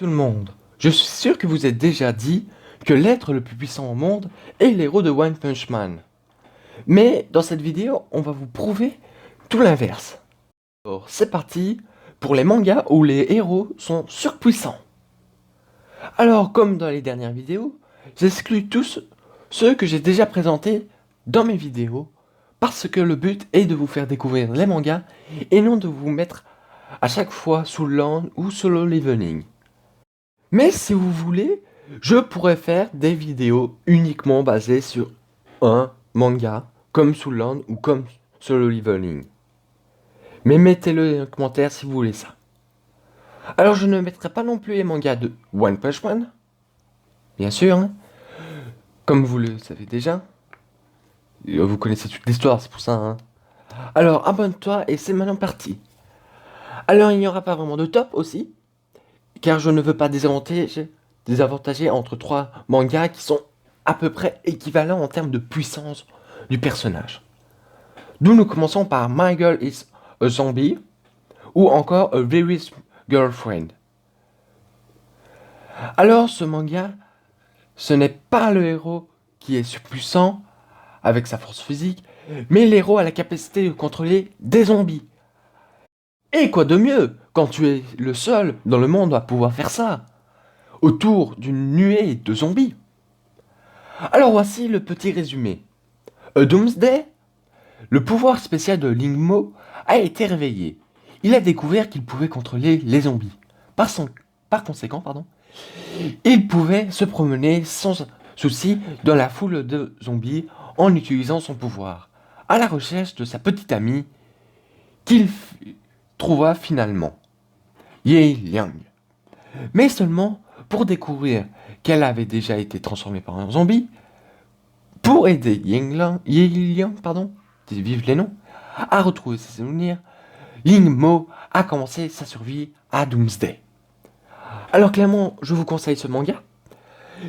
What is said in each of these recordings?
Tout le monde, je suis sûr que vous êtes déjà dit que l'être le plus puissant au monde est l'héros de One Punch Man. Mais dans cette vidéo, on va vous prouver tout l'inverse. Alors, c'est parti pour les mangas où les héros sont surpuissants. Alors, comme dans les dernières vidéos, j'exclus tous ceux que j'ai déjà présentés dans mes vidéos parce que le but est de vous faire découvrir les mangas et non de vous mettre à chaque fois sous Land ou Solo Leveling. Mais si vous voulez, je pourrais faire des vidéos uniquement basées sur un manga, comme Soul Land ou comme Solo Leveling. Mais mettez-le dans les commentaires si vous voulez ça. Alors je ne mettrai pas non plus les mangas de One Punch Man, bien sûr, hein, comme vous le savez déjà. Vous connaissez toute l'histoire, c'est pour ça. Hein. Alors abonne-toi et c'est maintenant parti. Alors il n'y aura pas vraiment de top aussi, car je ne veux pas désavantager entre trois mangas qui sont à peu près équivalents en termes de puissance du personnage. D'où nous commençons par My Girl is a Zombie ou encore A Very Girlfriend. Alors ce manga, ce n'est pas le héros qui est surpuissant avec sa force physique, mais l'héros a la capacité de contrôler des zombies. Et quoi de mieux quand tu es le seul dans le monde à pouvoir faire ça, autour d'une nuée de zombies. Alors voici le petit résumé. A Doomsday, le pouvoir spécial de Lingmo a été réveillé. Il a découvert qu'il pouvait contrôler les zombies. Par conséquent, il pouvait se promener sans souci dans la foule de zombies en utilisant son pouvoir, à la recherche de sa petite amie qu'il trouva finalement, Ye Liang. Mais seulement pour découvrir qu'elle avait déjà été transformée par un zombie, pour aider Ye Liang, vive les noms, à retrouver ses souvenirs, Ling Mo a commencé sa survie à Doomsday. Alors clairement, je vous conseille ce manga.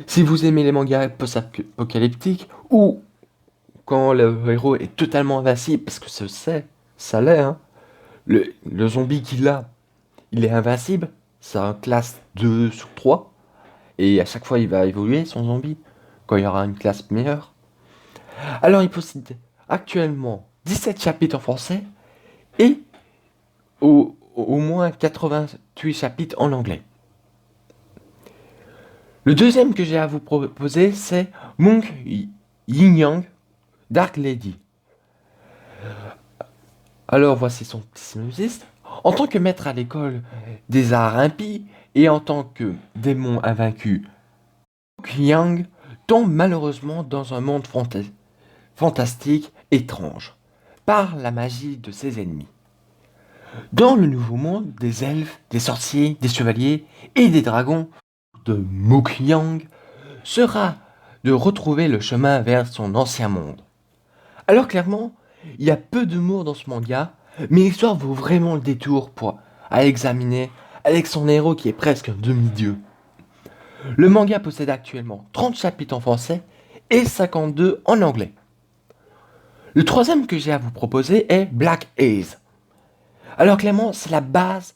Si vous aimez les mangas post-apocalyptiques ou quand le héros est totalement invincible, parce que ça l'est, hein. Le zombie qu'il a, il est invincible, c'est un classe 2 sur 3, et à chaque fois il va évoluer son zombie, quand il y aura une classe meilleure. Alors il possède actuellement 17 chapitres en français, et au moins 88 chapitres en anglais. Le deuxième que j'ai à vous proposer, c'est Monk Yin Yang, Dark Lady. Alors voici son petit synopsis. En tant que maître à l'école des arts impies et en tant que démon invaincu, Monk Yang tombe malheureusement dans un monde fantastique étrange, par la magie de ses ennemis. Dans le nouveau monde, des elfes, des sorciers, des chevaliers et des dragons de Monk Yang sera de retrouver le chemin vers son ancien monde. Alors clairement, il y a peu d'humour dans ce manga, mais l'histoire vaut vraiment le détour à examiner avec son héros qui est presque un demi-dieu. Le manga possède actuellement 30 chapitres en français et 52 en anglais. Le troisième que j'ai à vous proposer est Black Haze. Alors clairement, c'est la base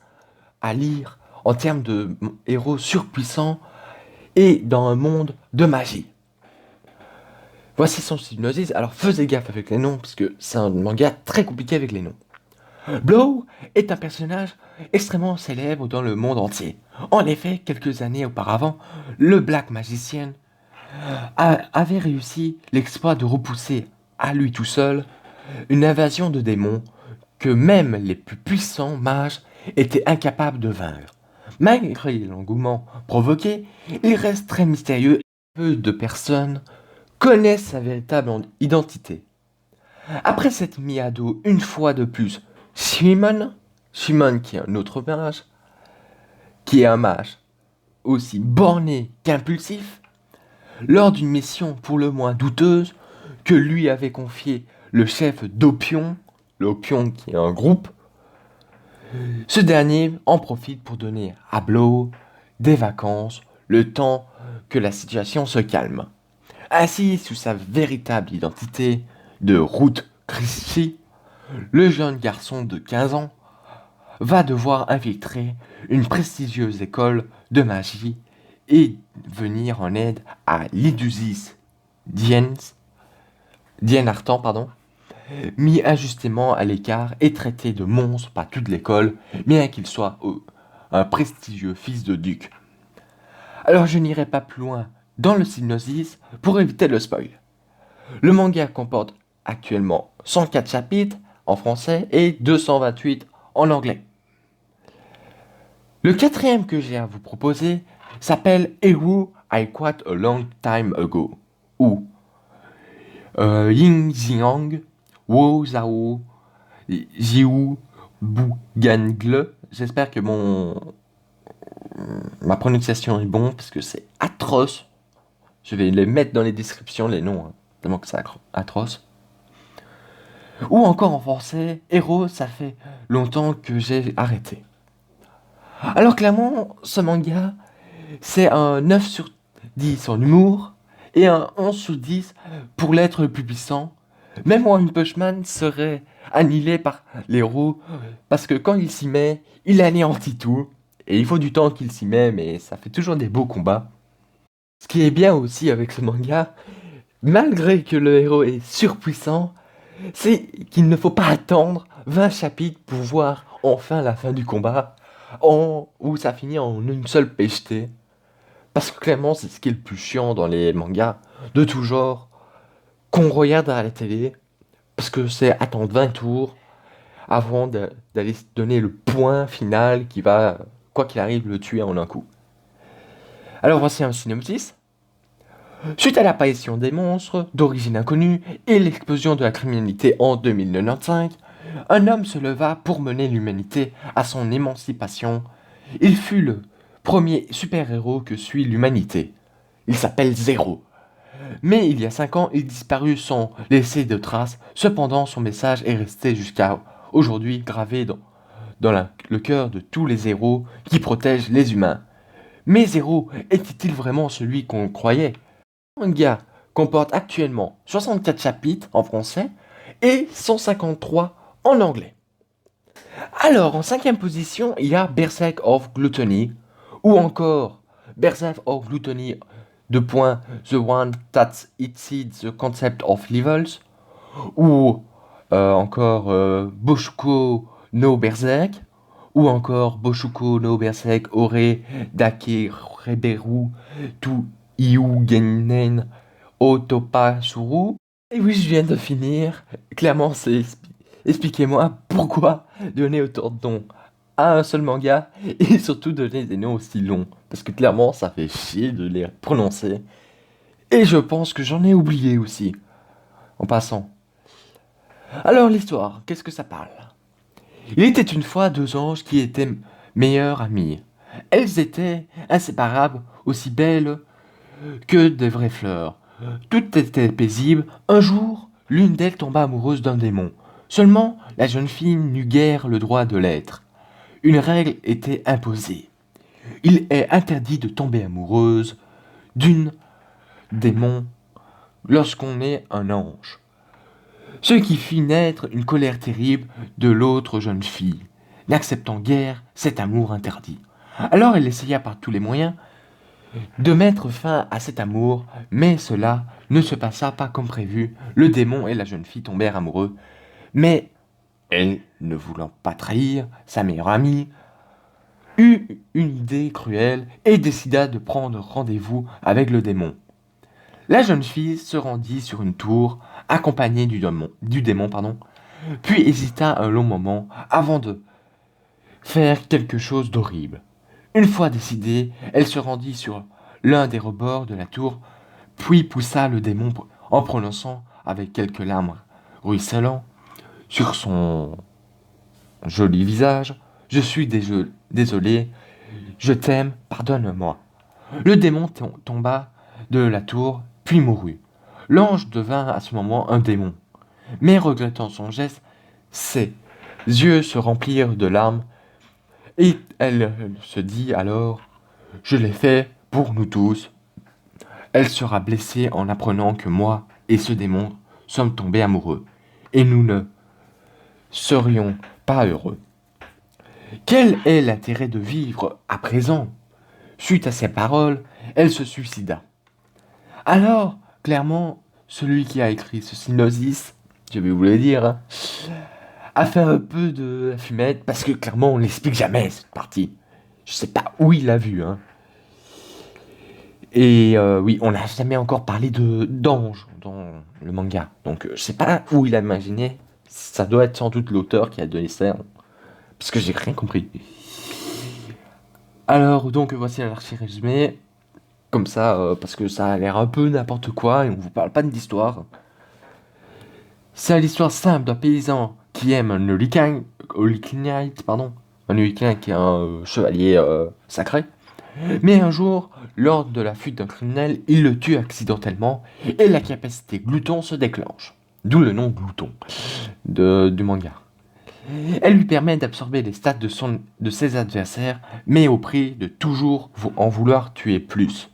à lire en termes de héros surpuissants et dans un monde de magie. Voici son synopsis, alors faisez gaffe avec les noms, parce que c'est un manga très compliqué avec les noms. Blow est un personnage extrêmement célèbre dans le monde entier. En effet, quelques années auparavant, le Black Magician avait réussi l'exploit de repousser à lui tout seul une invasion de démons que même les plus puissants mages étaient incapables de vaincre. Malgré l'engouement provoqué, il reste très mystérieux et peu de personnes connaissent sa véritable identité. Après s'être mis à dos une fois de plus Shimon qui est un autre mage, qui est un mage aussi borné qu'impulsif, lors d'une mission pour le moins douteuse que lui avait confié le chef d'Opion, l'Opion qui est un groupe, ce dernier en profite pour donner à Blow des vacances, le temps que la situation se calme. Ainsi, sous sa véritable identité de Root Christie, le jeune garçon de 15 ans va devoir infiltrer une prestigieuse école de magie et venir en aide à Lidusis Dienartan, mis injustement à l'écart et traité de monstre par toute l'école, bien qu'il soit un prestigieux fils de duc. Alors je n'irai pas plus loin dans le synopsis pour éviter le spoil. Le manga comporte actuellement 104 chapitres en français et 228 en anglais. Le quatrième que j'ai à vous proposer s'appelle Hero I Quite a Long Time Ago, ou Ying Xiang Wo Zhao Jiu Bugangle. J'espère que ma prononciation est bonne parce que c'est atroce. Je vais les mettre dans les descriptions, les noms, hein, tellement que c'est atroce. Ou encore en français, Héros, ça fait longtemps que j'ai arrêté. Alors clairement, ce manga, c'est un 9 sur 10 en humour et un 11 sur 10 pour l'être le plus puissant. Même One Punch Man serait annihilé par l'héros parce que quand il s'y met, il anéantit tout. Et il faut du temps qu'il s'y met, mais ça fait toujours des beaux combats. Ce qui est bien aussi avec ce manga, malgré que le héros est surpuissant, c'est qu'il ne faut pas attendre 20 chapitres pour voir enfin la fin du combat, où ça finit en une seule pêcheté. Parce que clairement, c'est ce qui est le plus chiant dans les mangas de tout genre, qu'on regarde à la télé, parce que c'est attendre 20 tours avant d'aller se donner le point final qui va, quoi qu'il arrive, le tuer en un coup. Alors voici un synopsis. Suite à l'apparition des monstres d'origine inconnue et l'explosion de la criminalité en 2095, un homme se leva pour mener l'humanité à son émancipation. Il fut le premier super-héros que suit l'humanité. Il s'appelle Zéro. Mais il y a 5 ans, il disparut sans laisser de traces. Cependant, son message est resté jusqu'à aujourd'hui gravé dans le cœur de tous les héros qui protègent les humains. Mais Zéro était-il vraiment celui qu'on croyait ? Le manga comporte actuellement 64 chapitres en français et 153 en anglais. Alors, en 5e position, il y a Berserk of Gluttony, ou encore Berserk of Gluttony, The One That Exceeds the Concept of Levels, ou encore Boshuko no Berserk, ou encore Boshuko no Berserk Ore Dake Reberu Tu Iugenen Otopa Shuru. Et oui, je viens de finir. Clairement, expliquez-moi pourquoi donner autant de noms à un seul manga et surtout donner des noms aussi longs. Parce que clairement, ça fait chier de les prononcer. Et je pense que j'en ai oublié aussi. En passant. Alors, l'histoire, qu'est-ce que ça parle ? Il était une fois 2 anges qui étaient meilleurs amis. Elles étaient inséparables, aussi belles que des vraies fleurs. Tout était paisible. Un jour, l'une d'elles tomba amoureuse d'un démon. Seulement, la jeune fille n'eut guère le droit de l'être. Une règle était imposée. Il est interdit de tomber amoureuse d'une démon lorsqu'on est un ange. Ce qui fit naître une colère terrible de l'autre jeune fille, n'acceptant guère cet amour interdit. Alors elle essaya par tous les moyens de mettre fin à cet amour, mais cela ne se passa pas comme prévu. Le démon et la jeune fille tombèrent amoureux, mais elle, ne voulant pas trahir sa meilleure amie, eut une idée cruelle et décida de prendre rendez-vous avec le démon. La jeune fille se rendit sur une tour, accompagnée du démon, puis hésita un long moment avant de faire quelque chose d'horrible. Une fois décidée, elle se rendit sur l'un des rebords de la tour, puis poussa le démon en prononçant avec quelques larmes ruisselant sur son joli visage: « Je suis désolé, je t'aime, pardonne-moi. » Le démon tomba de la tour, puis mourut. L'ange devint à ce moment un démon. Mais regrettant son geste, ses yeux se remplirent de larmes, et elle se dit alors: « Je l'ai fait pour nous tous. » Elle sera blessée en apprenant que moi et ce démon sommes tombés amoureux, et nous ne serions pas heureux. Quel est l'intérêt de vivre à présent ? Suite à ces paroles, elle se suicida. Alors, clairement, celui qui a écrit ce synopsis, je vais vous le dire, hein, a fait un peu de fumette, parce que clairement, on l'explique jamais, cette partie. Je sais pas où il l'a vu, hein. Et oui, on n'a jamais encore parlé d'ange dans le manga. Donc, je sais pas où il a imaginé. Ça doit être sans doute l'auteur qui a donné ça, parce que j'ai rien compris. Alors, donc, voici l'archi-résumé. Comme ça, parce que ça a l'air un peu n'importe quoi et on vous parle pas d'histoire. C'est l'histoire simple d'un paysan qui aime un Olikinite, pardon. Un Olikinite qui est un chevalier sacré. Mais un jour, lors de la fuite d'un criminel, il le tue accidentellement et la capacité glouton se déclenche. D'où le nom glouton du manga. Elle lui permet d'absorber les stats de ses adversaires, mais au prix de toujours en vouloir tuer plus.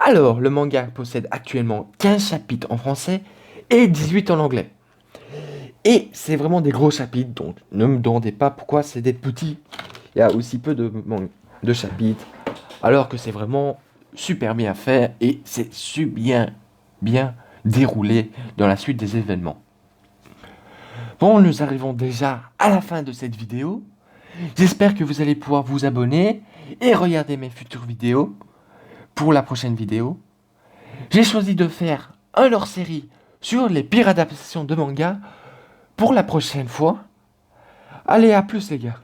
Alors, le manga possède actuellement 15 chapitres en français et 18 en anglais. Et c'est vraiment des gros chapitres, donc ne me demandez pas pourquoi c'est des petits. Il y a aussi peu de chapitres, alors que c'est vraiment super bien fait et c'est bien déroulé dans la suite des événements. Bon, nous arrivons déjà à la fin de cette vidéo. J'espère que vous allez pouvoir vous abonner et regarder mes futures vidéos pour la prochaine vidéo. J'ai choisi de faire un hors-série sur les pires adaptations de manga pour la prochaine fois. Allez, à plus les gars.